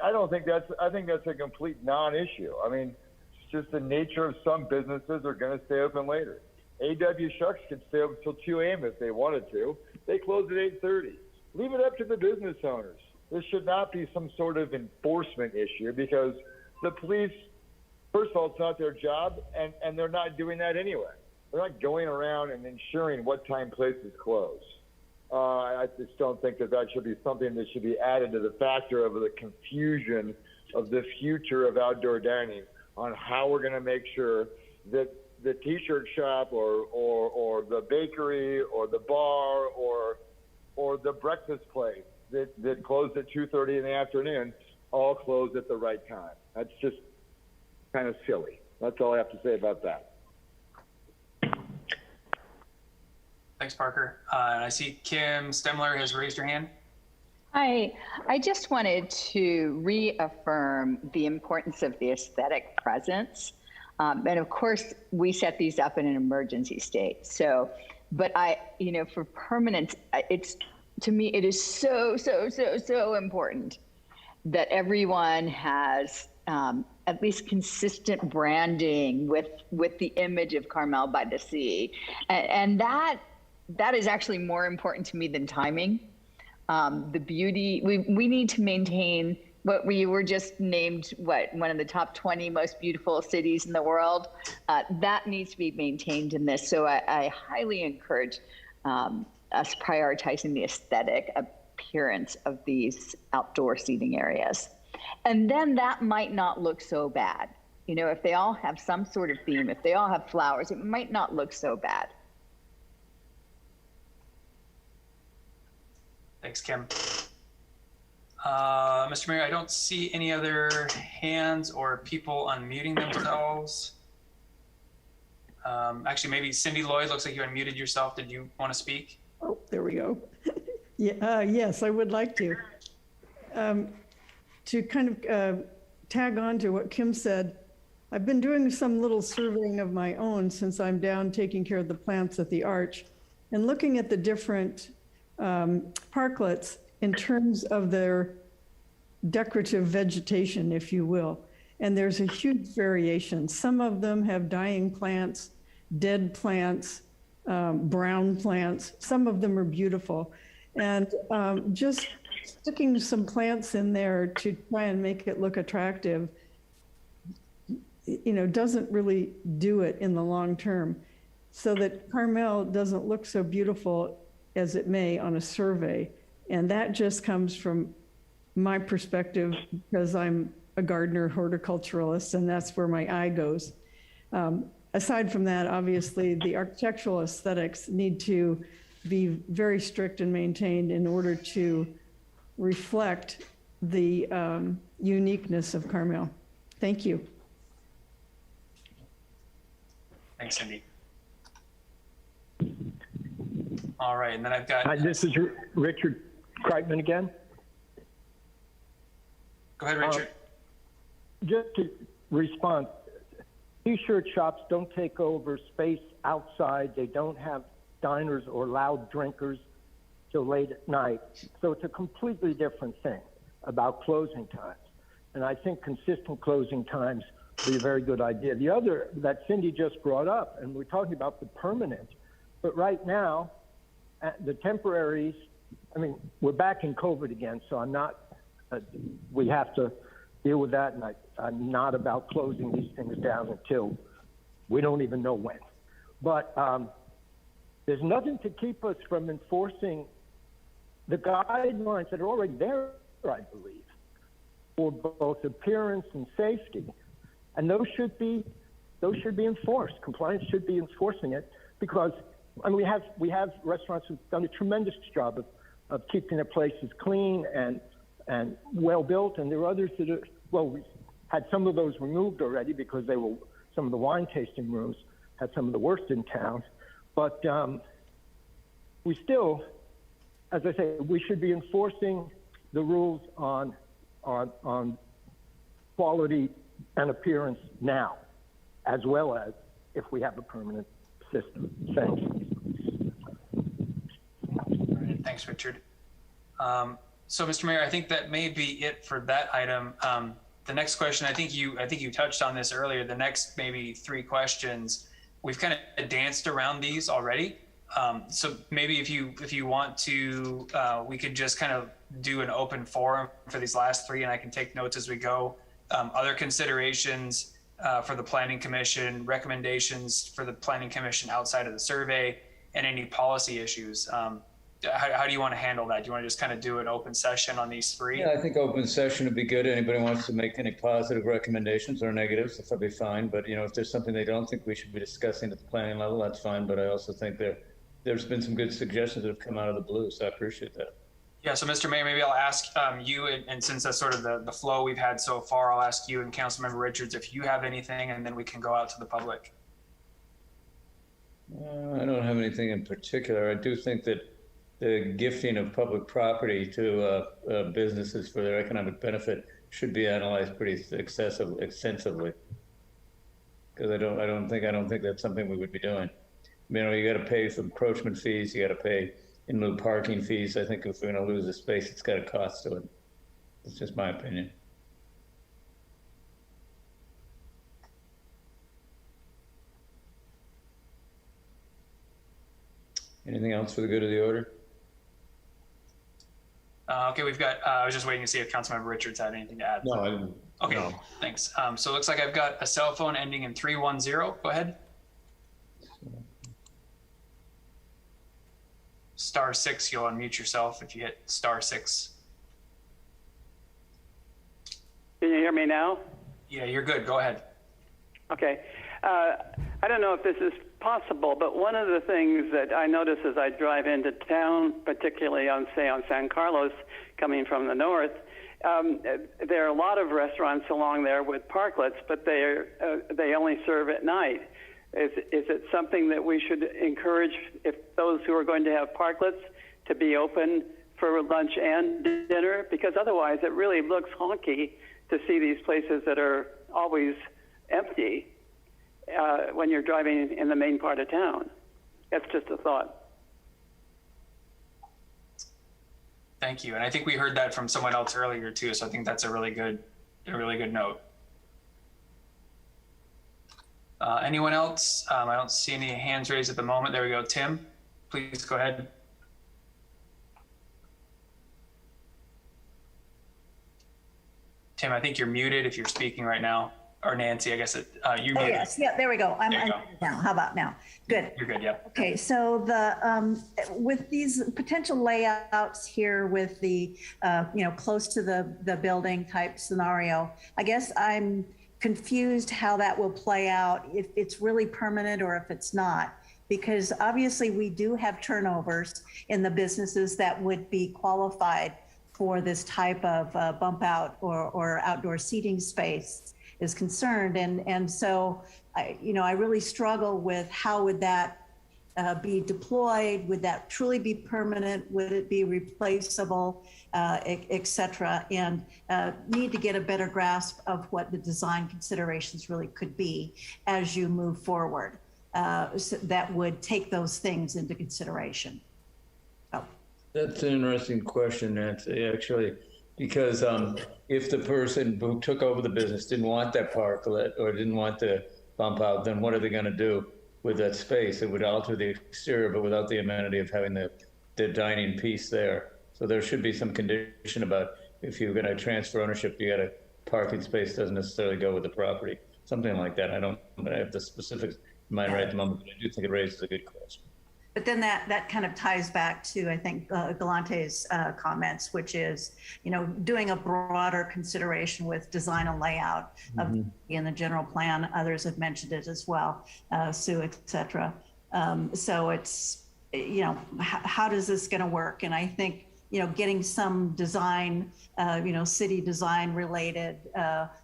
I think that's a complete non-issue. I mean, it's just the nature of some businesses are going to stay open later. A.W. Shucks could stay open until 2 a.m. if they wanted to. They close at 8:30. Leave it up to the business owners. There should not be some sort of enforcement issue, because the police, first of all, it's not their job, and they're not doing that anyway. They're not going around and ensuring what time places close. I just don't think that should be something that should be added to the factor of the confusion of the future of outdoor dining, on how we're going to make sure that the T-shirt shop or the bakery or the bar or the breakfast place that closed at 2:30 in the afternoon all close at the right time. That's just kind of silly. That's all I have to say about that. Thanks, Parker. I see Kim Stemler has raised her hand. Hi, I just wanted to reaffirm the importance of the aesthetic presence And of course, we set these up in an emergency state. So, but for permanence, to me, it is so important that everyone has at least consistent branding with the image of Carmel-by-the-Sea. And that is actually more important to me than timing. The beauty, we need to maintain what we were just named, one of the top 20 most beautiful cities in the world. That needs to be maintained in this. So I highly encourage us prioritizing the aesthetic appearance of these outdoor seating areas. And then that might not look so bad. If they all have some sort of theme, if they all have flowers, it might not look so bad. Thanks, Kim. Mr. Mayor, I don't see any other hands or people unmuting themselves. Actually, maybe Cindy Lloyd, looks like you unmuted yourself. Did you want to speak? Oh, there we go. Yeah, yes, I would like to. To kind of tag on to what Kim said, I've been doing some little surveying of my own since I'm down taking care of the plants at the Arch and looking at the different parklets in terms of their decorative vegetation, if you will. And there's a huge variation. Some of them have dying plants, dead plants, brown plants. Some of them are beautiful. And just sticking some plants in there to try and make it look attractive, doesn't really do it in the long term. So that Carmel doesn't look so beautiful as it may on a survey. And that just comes from my perspective because I'm a gardener horticulturalist, and that's where my eye goes. Aside from that, obviously, the architectural aesthetics need to be very strict and maintained in order to reflect the uniqueness of Carmel. Thank you. Thanks, Cindy. All right, and then I've got... Hi, this is Richard Kreitman again. Go ahead, Richard. Just to respond, T-shirt shops don't take over space outside. They don't have diners or loud drinkers till late at night. So it's a completely different thing about closing times. And I think consistent closing times would be a very good idea. The other that Cindy just brought up, and we're talking about the permanent, but right now, the temporaries, we're back in COVID again, so I'm not, we have to deal with that, and I'm not about closing these things down until we don't even know when. But there's nothing to keep us from enforcing the guidelines that are already there, I believe, for both appearance and safety. And those should be enforced. Compliance should be enforcing it because we have restaurants who've done a tremendous job of keeping their places clean and well built, and there are others that we had some of those removed already because they were some of the wine tasting rooms had some of the worst in town. But we still, as I say, we should be enforcing the rules on quality and appearance now, as well as if we have a permanent system. Thanks. All right, thanks, Richard. So, Mr. Mayor, I think that may be it for that item. The next question, I think you touched on this earlier. The next maybe 3 questions, we've kind of danced around these already. So maybe if you want to, we could just kind of do an open forum for these last 3, and I can take notes as we go. Other considerations for the Planning Commission, recommendations for the Planning Commission outside of the survey, and any policy issues. How do you want to handle that? Do you want to just kind of do an open session on these 3? Yeah, I think open session would be good. Anybody wants to make any positive recommendations or negatives, that'll be fine. But if there's something they don't think we should be discussing at the planning level, that's fine. But I also think there's been some good suggestions that have come out of the blue, so I appreciate that. Yeah, so Mr. Mayor, maybe I'll ask you, and since that's sort of the flow we've had so far, I'll ask you and Councilmember Richards if you have anything, and then we can go out to the public. I don't have anything in particular. I do think that the gifting of public property to businesses for their economic benefit should be analyzed pretty extensively. because I don't think that's something we would be doing. You know, you got to pay for encroachment fees, you got to pay in lieu parking fees. I think if we're going to lose the space, it's got a cost to it. It's just my opinion. Anything else for the good of the order? Okay, we've got, I was just waiting to see if Councilmember Richards had anything to add. No, I didn't. Okay, No. thanks. So it looks like I've got a cell phone ending in 310. Go ahead. *6, you'll unmute yourself if you hit *6. Can you hear me now? Yeah, you're good. Go ahead. Okay. I don't know if this is possible, but one of the things that I notice as I drive into town, particularly on San Carlos, coming from the north, there are a lot of restaurants along there with parklets, but they only serve at night. Is it something that we should encourage, if those who are going to have parklets, to be open for lunch and dinner? Because otherwise it really looks honky to see these places that are always empty when you're driving in the main part of town. That's just a thought. Thank you. And I think we heard that from someone else earlier too. So I think that's a really good note. Anyone else? I don't see any hands raised at the moment. There we go. Tim, please go ahead. Tim, I think you're muted if you're speaking right now. Or Nancy, I guess you're muted. Oh, yes. Yeah, there we go. I'm There you go. now. How about now? Good. You're good, yeah. Okay, so with these potential layouts here with the, close to the building type scenario, I guess I'm confused how that will play out, if it's really permanent or if it's not. Because obviously we do have turnovers in the businesses that would be qualified for this type of bump out or outdoor seating space is concerned. And so, I really struggle with how would that be deployed? Would that truly be permanent? Would it be replaceable, et cetera? And need to get a better grasp of what the design considerations really could be as you move forward. So that would take those things into consideration. Oh. That's an interesting question, Nancy, actually, because if the person who took over the business didn't want that parklet or didn't want the bump out, then what are they going to do with that space? It would alter the exterior, but without the amenity of having the dining piece there. So there should be some condition about if you're going to transfer ownership, you got a parking space doesn't necessarily go with the property. Something like that. I don't have the specifics in mind right at the moment, but I do think it raises a good question. But then that kind of ties back to, I think, Galante's comments, which is, doing a broader consideration with design and layout in the general plan. Others have mentioned it as well, Sue, et cetera. So it's, how does this going to work? And I think, getting some design, city design related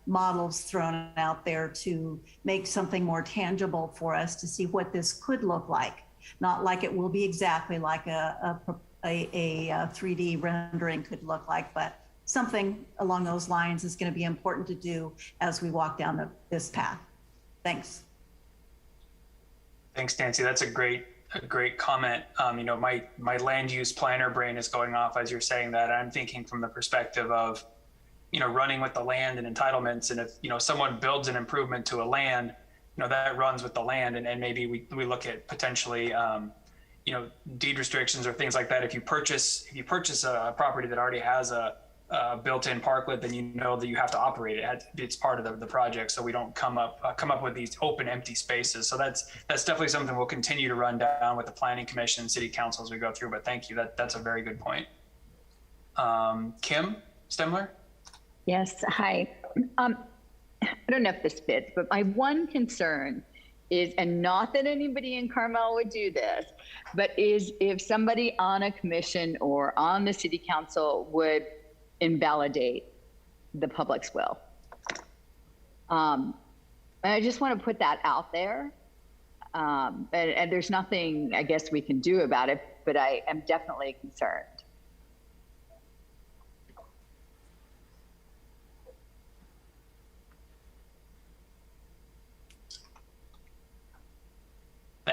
models thrown out there to make something more tangible for us to see what this could look like. Not like it will be exactly like a 3D rendering could look like, but something along those lines is going to be important to do as we walk down this path. Thanks. Thanks, Nancy. That's a great comment. My land use planner brain is going off as you're saying that. I'm thinking from the perspective of, running with the land and entitlements. And if, someone builds an improvement to a land, that runs with the land, and maybe we look at potentially, deed restrictions or things like that. If you purchase a property that already has a built-in parklet, then that you have to operate it. It's part of the project, so we don't come up with these open, empty spaces. So that's definitely something we'll continue to run down with the Planning Commission, City Council as we go through. But thank you. That's a very good point. Kim Stemler. Yes. Hi. I don't know if this fits, but my one concern is, and not that anybody in Carmel would do this, but is if somebody on a commission or on the city council would invalidate the public's will. And I just want to put that out there. And there's nothing, I guess, we can do about it, but I am definitely concerned.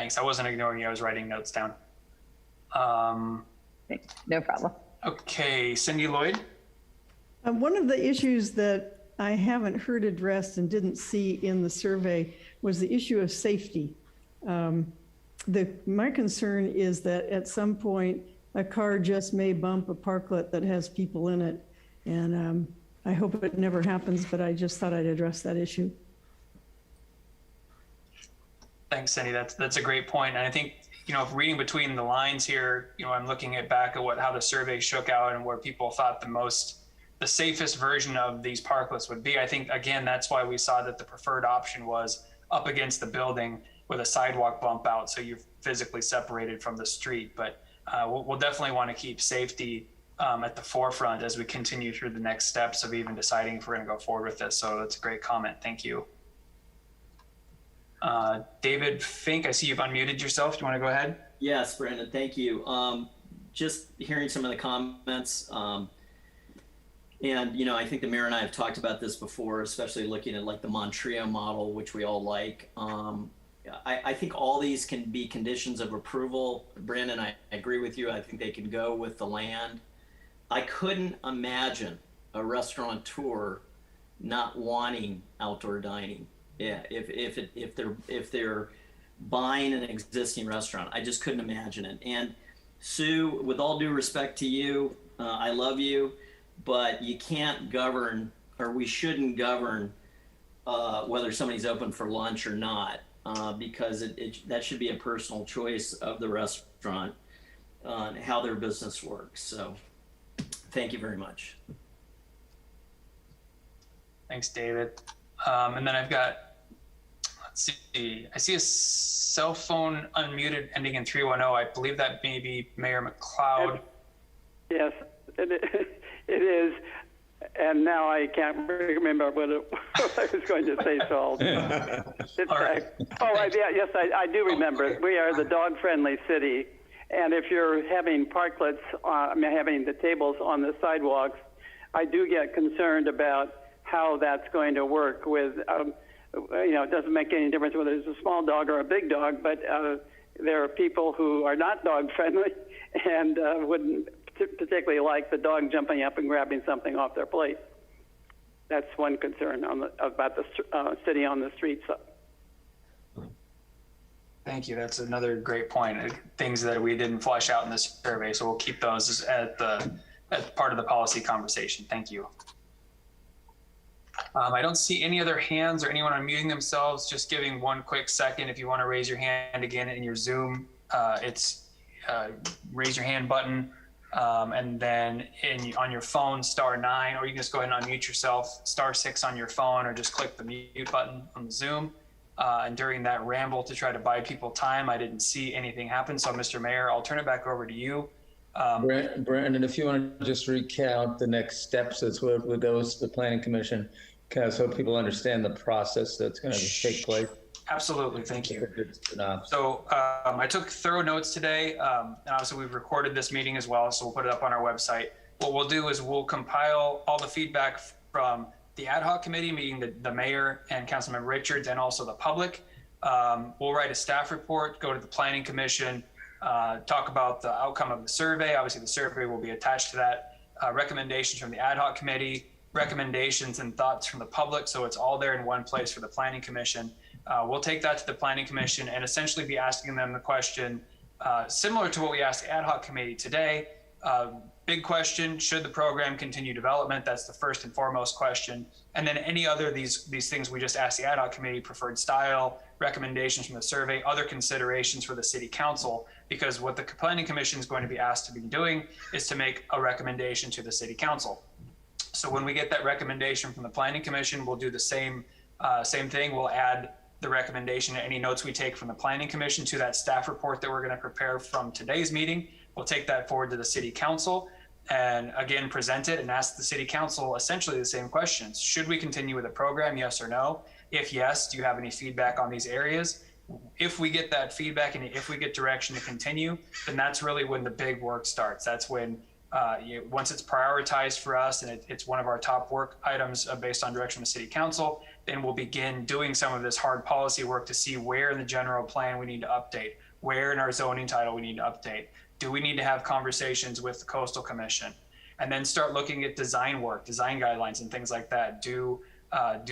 Thanks. I wasn't ignoring you. I was writing notes down. No problem. Okay, Cindy Lloyd. One of the issues that I haven't heard addressed and didn't see in the survey was the issue of safety. My concern is that at some point, a car just may bump a parklet that has people in it. And I hope it never happens, but I just thought I'd address that issue. Thanks, Cindy. That's a great point. And I think, reading between the lines here, I'm looking back at how the survey shook out and where people thought the safest version of these parklets would be. I think, again, that's why we saw that the preferred option was up against the building with a sidewalk bump out, so you're physically separated from the street. But we'll definitely want to keep safety at the forefront as we continue through the next steps of even deciding if we're going to go forward with this. So that's a great comment. Thank you. David Fink, I see you've unmuted yourself. Do you want to go ahead? Yes, Brandon, thank you. Just hearing some of the comments, and I think the mayor and I have talked about this before, especially looking at like the Montreal model, which we all like. I think all these can be conditions of approval. Brandon, I agree with you. I think they can go with the land. I couldn't imagine a restaurateur not wanting outdoor dining. Yeah, if they're buying an existing restaurant, I just couldn't imagine it. And Sue, with all due respect to you, I love you, but you can't govern, or we shouldn't govern whether somebody's open for lunch or not, because that should be a personal choice of the restaurant on how their business works. So thank you very much. Thanks, David. And then I've got, let's see, I see a cell phone unmuted ending in 310. I believe that may be Mayor McLeod. Yes, it is. And now I can't remember what I was going to say, so it's right. Yes, I do remember. We are the dog-friendly city. And if you're having parklets, having the tables on the sidewalks, I do get concerned about how that's going to work with, it doesn't make any difference whether it's a small dog or a big dog, but there are people who are not dog friendly and wouldn't particularly like the dog jumping up and grabbing something off their plate. That's one concern about the city on the street side. Thank you. That's another great point. Things that we didn't flesh out in this survey, so we'll keep those as part of the policy conversation. Thank you. I don't see any other hands or anyone unmuting themselves. Just giving one quick second. If you want to raise your hand again in your Zoom, it's raise your hand button. And then on your phone, *9, or you can just go ahead and unmute yourself, *6 on your phone, or just click the mute button on the Zoom. And during that ramble to try to buy people time, I didn't see anything happen. So Mr. Mayor, I'll turn it back over to you. Brandon, if you want to just recount the next steps, that's what would go to the Planning Commission, so people understand the process that's going to take place. Absolutely, thank you. So I took thorough notes today, and obviously we've recorded this meeting as well, so we'll put it up on our website. What we'll do is we'll compile all the feedback from the ad hoc committee, meeting the mayor and Councilmember Richards, and also the public. We'll write a staff report, go to the Planning Commission, talk about the outcome of the survey. Obviously, the survey will be attached to that. Recommendations from the ad hoc committee, recommendations and thoughts from the public. So it's all there in one place for the Planning Commission. We'll take that to the Planning Commission and essentially be asking them the question similar to what we asked the ad hoc committee today. Big question: should the program continue development? That's the first and foremost question. And then any other these things we just asked the ad hoc committee: preferred style, recommendations from the survey, other considerations for the city council. Because what the Planning Commission is going to be asked to be doing is to make a recommendation to the city council. So when we get that recommendation from the Planning Commission, we'll do the same thing. We'll add the recommendation and any notes we take from the Planning Commission to that staff report that we're going to prepare from today's meeting. We'll take that forward to the city council and again present it and ask the city council essentially the same questions. Should we continue with the program, yes or no? If yes, do you have any feedback on these areas? If we get that feedback and if we get direction to continue, then that's really when the big work starts. That's when Once it's prioritized for us and it's one of our top work items based on direction of the city council, then we'll begin doing some of this hard policy work to see where in the general plan we need to update, where in our zoning title we need to update. Do we need to have conversations with the Coastal Commission? And then start looking at design work, design guidelines and things like that. Do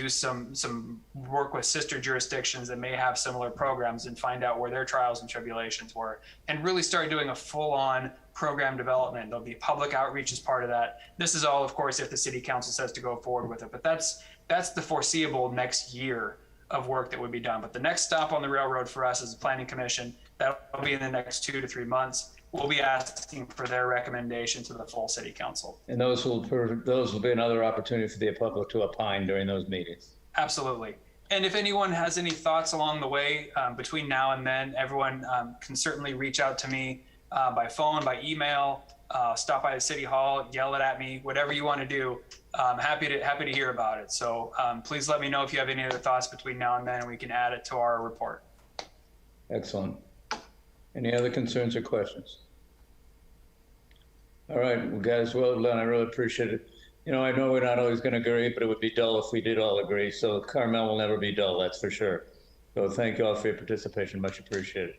some work with sister jurisdictions that may have similar programs and find out where their trials and tribulations were, and really start doing a full-on program development. There'll be public outreach as part of that. This is all, of course, if the city council says to go forward with it, but that's the foreseeable next year of work that would be done. But the next stop on the railroad for us is the Planning Commission. That'll be in the next 2 to 3 months. We'll be asking for their recommendation to the full city council. And those will be another opportunity for the public to opine during those meetings. Absolutely. And if anyone has any thoughts along the way between now and then, everyone can certainly reach out to me by phone, by email, stop by the city hall, yell it at me, whatever you want to do. I'm happy to hear about it. So please let me know if you have any other thoughts between now and then, and we can add it to our report. Excellent. Any other concerns or questions? All right, well, guys, well done. I really appreciate it. You know, I know we're not always going to agree, but it would be dull if we did all agree. So Carmel will never be dull, that's for sure. So thank you all for your participation. Much appreciated.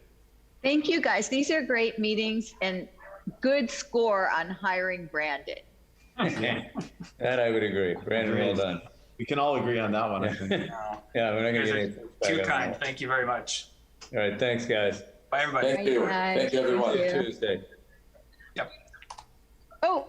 Thank you, guys. These are great meetings and good score on hiring Brandon. That I would agree. Brandon, well done. We can all agree on that one, I think. Yeah, we're not going to get any too kind. Thank you very much. All right, thanks, guys. Bye, everybody. Thank you. Thank you, everyone. Tuesday. Yep. Oh,